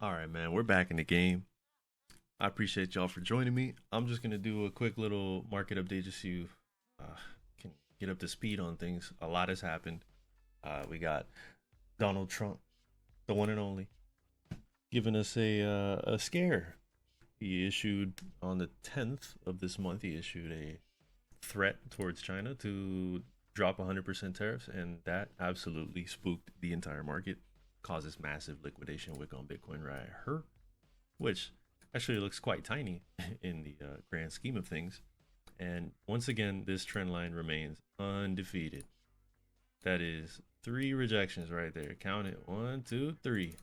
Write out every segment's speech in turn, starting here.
All right, man, we're back in the game. I appreciate y'all for joining me. I'm just gonna do a quick little market update just so you can get up to speed on things. A lot has happened. We got Donald Trump, the one and only, giving us a scare. He issued on the 10th of this month. He issued a threat towards China to drop 100% tariffs, and that absolutely spooked the entire market. Causes massive liquidation wick on Bitcoin right here, which actually looks quite tiny in the grand scheme of things. And once again, this trend line remains undefeated. That is three rejections right there. Count it. One, two, three.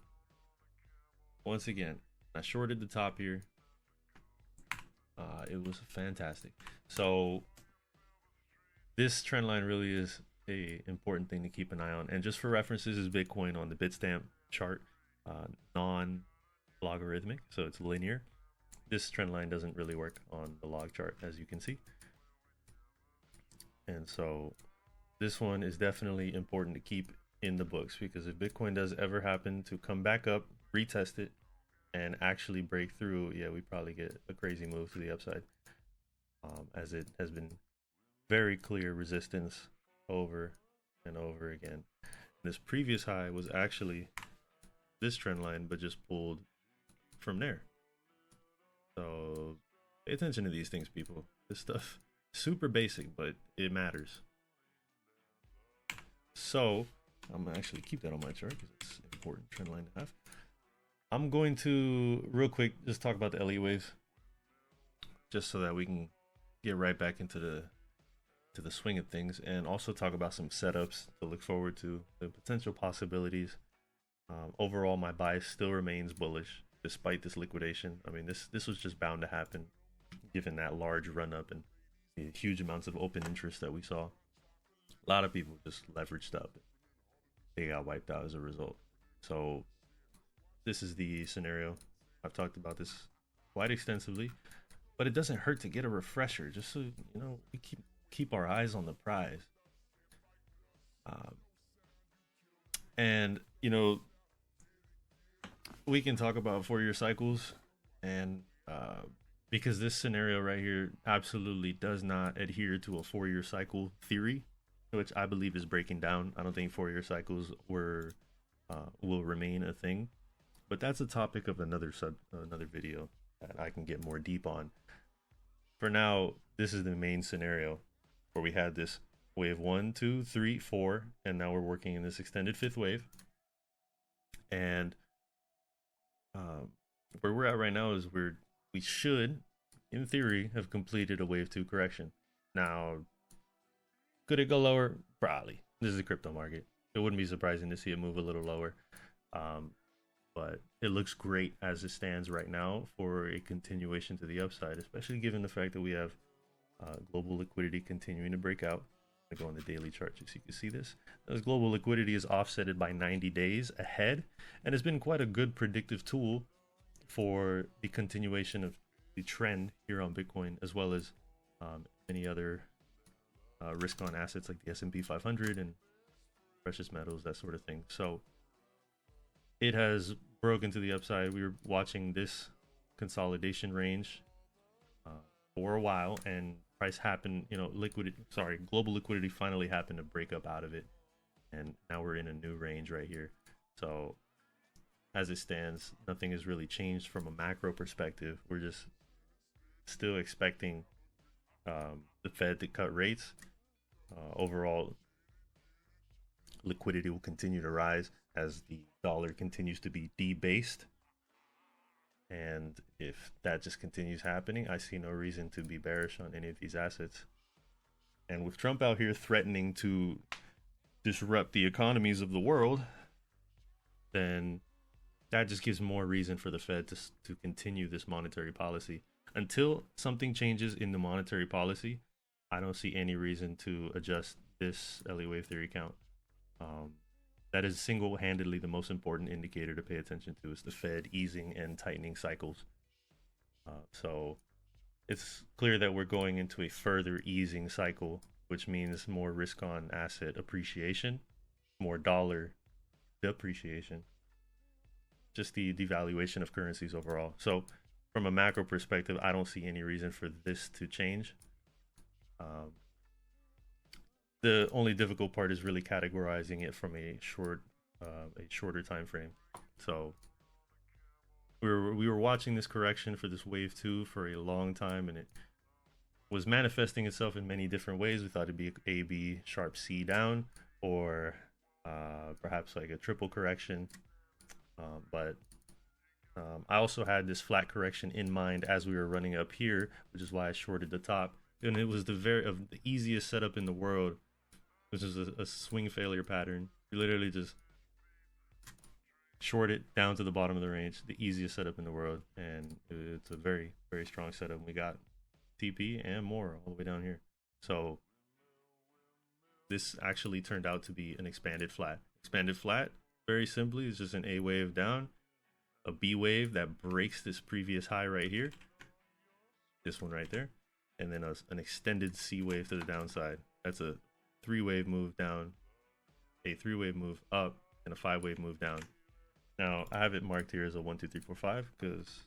Once again, I shorted the top here. It was fantastic. So this trend line really is a important thing to keep an eye on. And just for references, is Bitcoin on the Bitstamp chart, non-logarithmic, so it's linear. This trend line doesn't really work on the log chart, as you can see. And so this one is definitely important to keep in the books, because if Bitcoin does ever happen to come back up, retest it, and actually break through, yeah, we probably get a crazy move to the upside, as it has been very clear resistance over and over again. This previous high was actually this trend line, but just pulled from there. So pay attention to these things, people. This stuff super basic, but it matters. So I'm gonna actually keep that on my chart because it's an important trend line to have. I'm going to real quick just talk about the LE waves, just so that we can get right back into the swing of things, and also talk about some setups to look forward to, the potential possibilities. Overall, my bias still remains bullish despite this liquidation. I mean, this was just bound to happen given that large run up and the huge amounts of open interest that we saw. A lot of people just leveraged up. They got wiped out as a result. So this is the scenario. I've talked about this quite extensively, but it doesn't hurt to get a refresher, just so you know we keep our eyes on the prize. And you know, we can talk about 4-year cycles, and because this scenario right here absolutely does not adhere to a 4-year cycle theory, which I believe is breaking down. I don't think 4-year cycles will remain a thing, but that's a topic of another video that I can get more deep on. For now, this is the main scenario where we had this wave 1, 2, 3, 4, and now we're working in this extended fifth wave. And where we're at right now is we should, in theory, have completed a wave 2 correction. Now, could it go lower? Probably. This is the crypto market. It wouldn't be surprising to see it move a little lower. But it looks great as it stands right now for a continuation to the upside, especially given the fact that we have global liquidity continuing to break out. I go on the daily chart just so you can see this. As global liquidity is offsetted by 90 days ahead, and has been quite a good predictive tool for the continuation of the trend here on Bitcoin, as well as many other risk on assets like the S&P 500 and precious metals, that sort of thing. So it has broken to the upside. We were watching this consolidation range for a while, and price happened, global liquidity finally happened to break up out of it, and now we're in a new range right here. So as it stands, nothing has really changed from a macro perspective. We're just still expecting the Fed to cut rates. Overall, liquidity will continue to rise as the dollar continues to be debased. And if that just continues happening, I see no reason to be bearish on any of these assets. And with Trump out here threatening to disrupt the economies of the world, then that just gives more reason for the Fed to continue this monetary policy. Until something changes in the monetary policy, I don't see any reason to adjust this LE wave theory count. That is single-handedly the most important indicator to pay attention to, is the Fed easing and tightening cycles. So it's clear that we're going into a further easing cycle, which means more risk on asset appreciation, more dollar depreciation. just the devaluation of currencies overall. So from a macro perspective, I don't see any reason for this to change. Um, the only difficult part is really categorizing it from a shorter time frame. So we were watching this correction for this wave 2 for a long time, and it was manifesting itself in many different ways. We thought it'd be A, B, sharp C down, or perhaps like a triple correction. But I also had this flat correction in mind as we were running up here, which is why I shorted the top. And it was the easiest setup in the world, which is a swing failure pattern. You literally just short it down to the bottom of the range, the easiest setup in the world, and it's a very, very strong setup. We got TP and more all the way down here. So this actually turned out to be an expanded flat. Expanded flat, very simply, is just an A wave down, a B wave that breaks this previous high right here, this one right there, and then an extended C wave to the downside. That's a 3-wave move down, a 3-wave move up, and a 5-wave move down. Now I have it marked here as a 1, 2, 3, 4, 5 because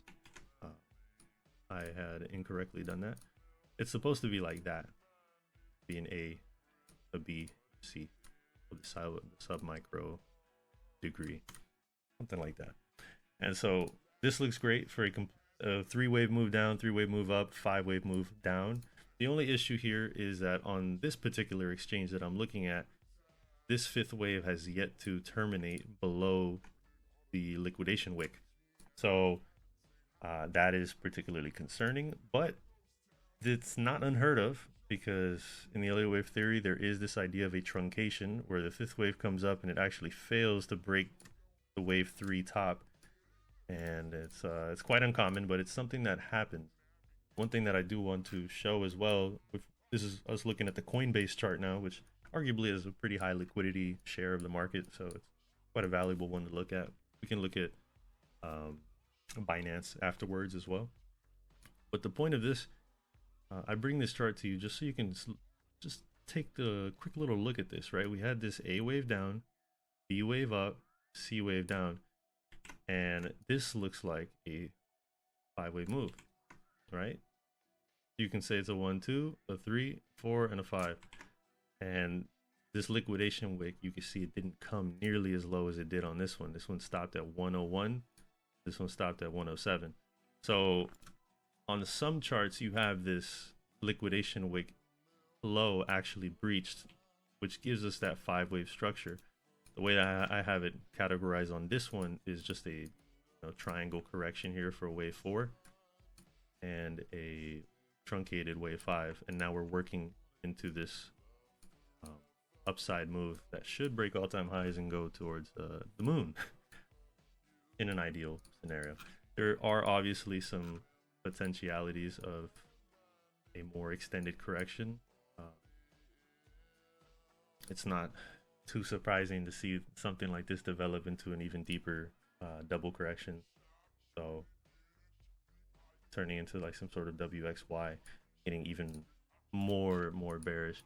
I had incorrectly done that. It's supposed to be like that, be an A, a B, C, with the sub micro degree, something like that. And so this looks great for a 3-wave move down, 3-wave move up, 5-wave move down. The only issue here is that on this particular exchange that I'm looking at, this 5th wave has yet to terminate below the liquidation wick. So that is particularly concerning, but it's not unheard of, because in the Elliott wave theory there is this idea of a truncation where the 5th wave comes up and it actually fails to break the wave 3 top, and it's quite uncommon, but it's something that happens. One thing that I do want to show as well, this is us looking at the Coinbase chart now, which arguably is a pretty high liquidity share of the market, so it's quite a valuable one to look at. We can look at Binance afterwards as well. But the point of this, I bring this chart to you just so you can just take the quick little look at this, right? We had this A wave down, B wave up, C wave down, and this looks like a 5-wave move, right? You can say it's a 1, 2, a 3, 4, and a 5. And this liquidation wick, you can see it didn't come nearly as low as it did on this one. This one stopped at 101. This one stopped at 107. So on some charts, you have this liquidation wick low actually breached, which gives us that 5-wave structure. The way that I have it categorized on this one is just a triangle correction here for wave 4 and a truncated wave 5. And now we're working into this upside move that should break all-time highs and go towards the moon in an ideal scenario. There are obviously some potentialities of a more extended correction. It's not too surprising to see something like this develop into an even deeper double correction, so turning into like some sort of WXY, getting even more bearish.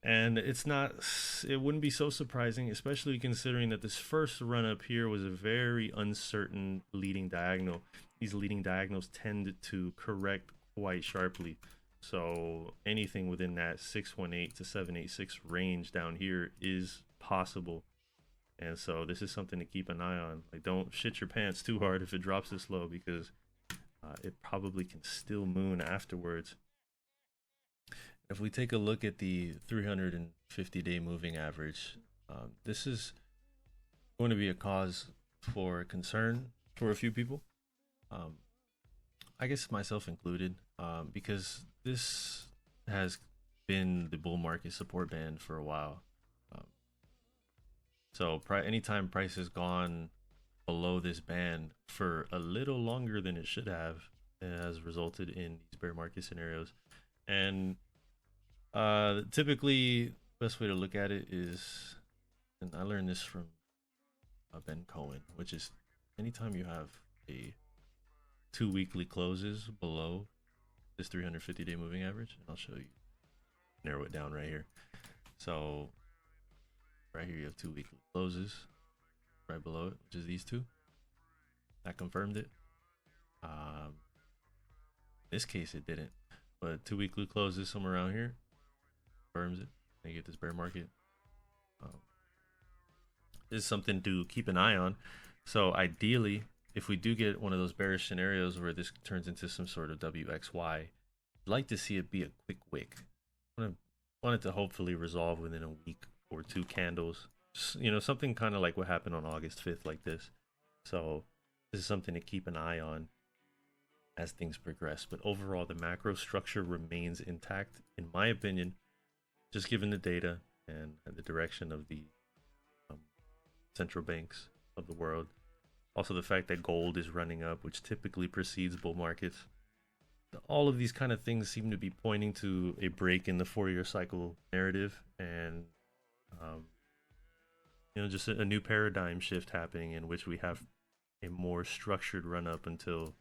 And it wouldn't be so surprising, especially considering that this first run up here was a very uncertain leading diagonal. These leading diagonals tend to correct quite sharply. So anything within that 618 to 786 range down here is possible. And so this is something to keep an eye on. Like, don't shit your pants too hard if it drops this low, because it probably can still moon afterwards. If we take a look at the 350-day moving average, this is going to be a cause for concern for a few people. I guess myself included, because this has been the bull market support band for a while. So anytime price has gone below this band for a little longer than it should have, it has resulted in these bear market scenarios. And typically, best way to look at it is, and I learned this from Ben Cohen, which is anytime you have a 2 weekly closes below this 350-day moving average, and I'll show you, narrow it down right here. So right here you have 2 weekly closes right below it, which is these two. that confirmed it. Um, in this case, it didn't. But 2 weekly closes somewhere around here confirms it. They get this bear market. Um, this is something to keep an eye on. So ideally, if we do get one of those bearish scenarios where this turns into some sort of WXY, I'd like to see it be a quick wick. I want it to hopefully resolve within a week or 2 candles. You know, something kind of like what happened on August 5th, like this. So this is something to keep an eye on as things progress. But overall, the macro structure remains intact, in my opinion, just given the data and the direction of the central banks of the world. Also, the fact that gold is running up, which typically precedes bull markets. All of these kind of things seem to be pointing to a break in the 4-year cycle narrative, and just a new paradigm shift happening in which we have a more structured run up until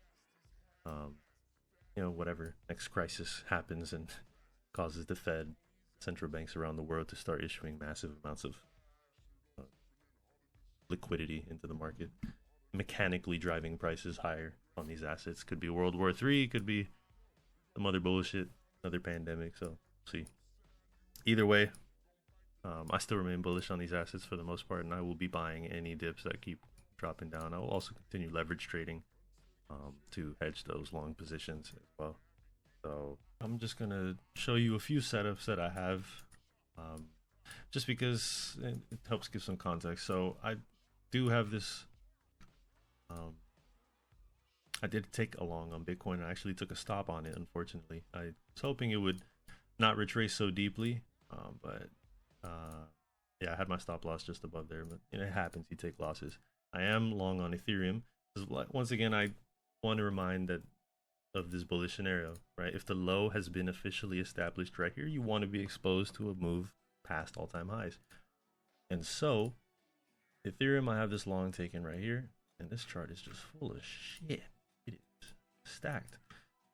whatever next crisis happens and causes the Fed, central banks around the world to start issuing massive amounts of liquidity into the market, mechanically driving prices higher on these assets. Could be World War III, could be some other bullshit, another pandemic. So see. Either way, I still remain bullish on these assets for the most part, and I will be buying any dips that keep dropping down. I will also continue leverage trading to hedge those long positions as well. So I'm just gonna show you a few setups that I have, just because it helps give some context. So I do have this. I did take a long on Bitcoin. I actually took a stop on it. Unfortunately, I was hoping it would not retrace so deeply, but yeah, I had my stop loss just above there. But it happens. You take losses. I am long on Ethereum. Once again, I want to remind that of this bullish scenario, right? If the low has been officially established right here, you want to be exposed to a move past all-time highs. And so, Ethereum, I have this long taken right here, and this chart is just full of shit. It is stacked.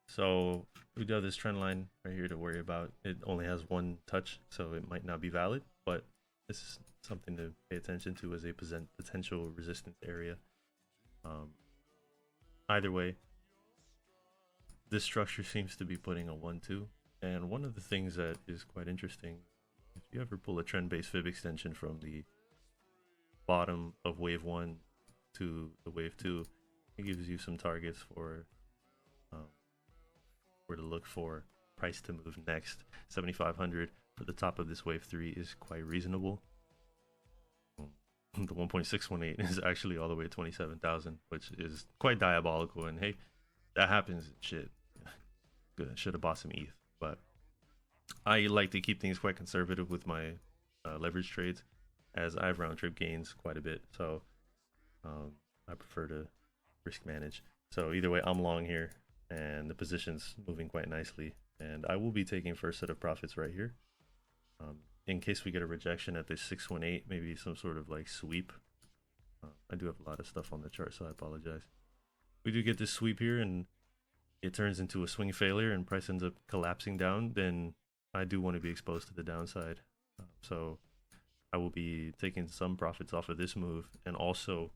So we do have this trend line right here to worry about. It only has one touch, so it might not be valid, but this is something to pay attention to as a potential resistance area. Either way, this structure seems to be putting a 1-2, and one of the things that is quite interesting, if you ever pull a trend-based fib extension from the bottom of wave 1 to the wave 2, it gives you some targets for where to look for price to move next. 7,500 for the top of this wave 3 is quite reasonable. The 1.618 is actually all the way at 27,000, which is quite diabolical. And hey, that happens. Shit, good. I should have bought some ETH, but I like to keep things quite conservative with my leverage trades, as I have round trip gains quite a bit. So I prefer to risk manage. So either way, I'm long here, and the position's moving quite nicely. And I will be taking first set of profits right here. In case we get a rejection at this 618, maybe some sort of like sweep. I do have a lot of stuff on the chart, so I apologize. We do get this sweep here and it turns into a swing failure and price ends up collapsing down, then I do want to be exposed to the downside. So I will be taking some profits off of this move and also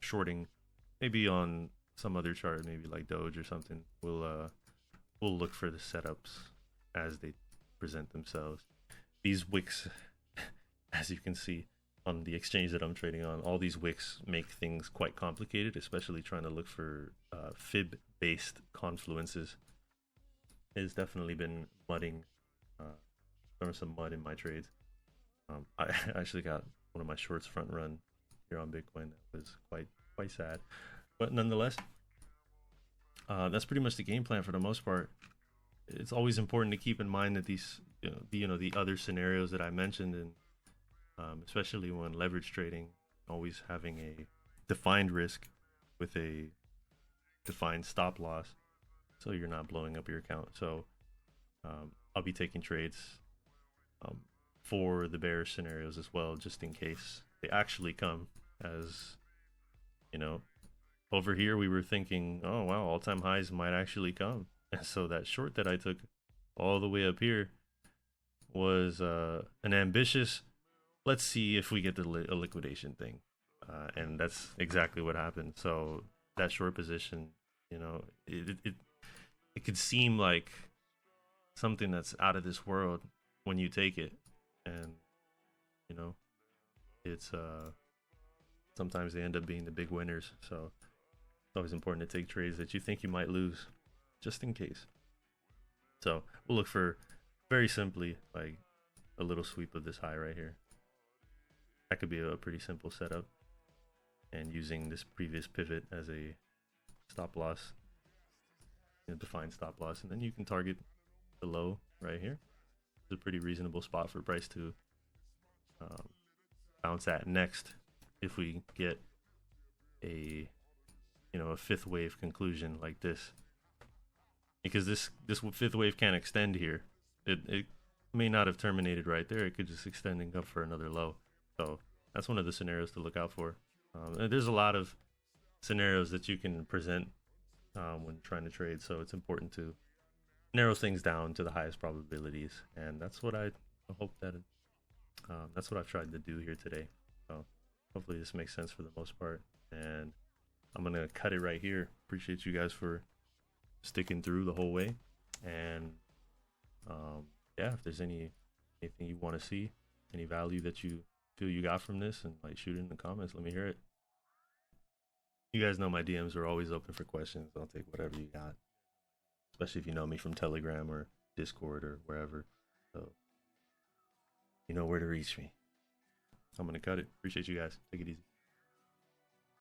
shorting maybe on some other chart, maybe like Doge or something. We'll look for the setups as they present themselves. These wicks, as you can see on the exchange that I'm trading on, all these wicks make things quite complicated, especially trying to look for fib-based confluences. It's definitely been mudding, throwing some mud in my trades. I actually got one of my shorts front run here on Bitcoin. That was quite sad, but nonetheless, that's pretty much the game plan for the most part. It's always important to keep in mind that these, the other scenarios that I mentioned, and especially when leverage trading, always having a defined risk with a defined stop loss, so you're not blowing up your account. So I'll be taking trades for the bearish scenarios as well, just in case they actually come. As over here we were thinking, oh wow, all-time highs might actually come. And so that short that I took all the way up here was an ambitious, let's see if we get a liquidation thing. And that's exactly what happened. So that short position, you know, it could seem like something that's out of this world when you take it, and you know, it's sometimes they end up being the big winners. So it's always important to take trades that you think you might lose, just in case. So we'll look for, very simply, like a little sweep of this high right here. That could be a pretty simple setup, and using this previous pivot as a stop loss, defined stop loss, and then you can target the low right here. It's a pretty reasonable spot for price to bounce at next if we get a a fifth wave conclusion like this, because this fifth wave can't extend here. It may not have terminated right there. It could just extend and go for another low. So that's one of the scenarios to look out for. And there's a lot of scenarios that you can present when trying to trade, so it's important to narrow things down to the highest probabilities, and that's what I hope that that's what I've tried to do here today. So hopefully this makes sense for the most part, and I'm gonna cut it right here. Appreciate you guys for sticking through the whole way, and yeah, if there's anything you want to see, any value that you feel you got from this, and like, shoot it in the comments. Let me hear it. You guys know my DMs are always open for questions. I'll take whatever you got, especially if you know me from Telegram or Discord or wherever. So you know where to reach me. I'm gonna cut it. Appreciate you guys. Take it easy.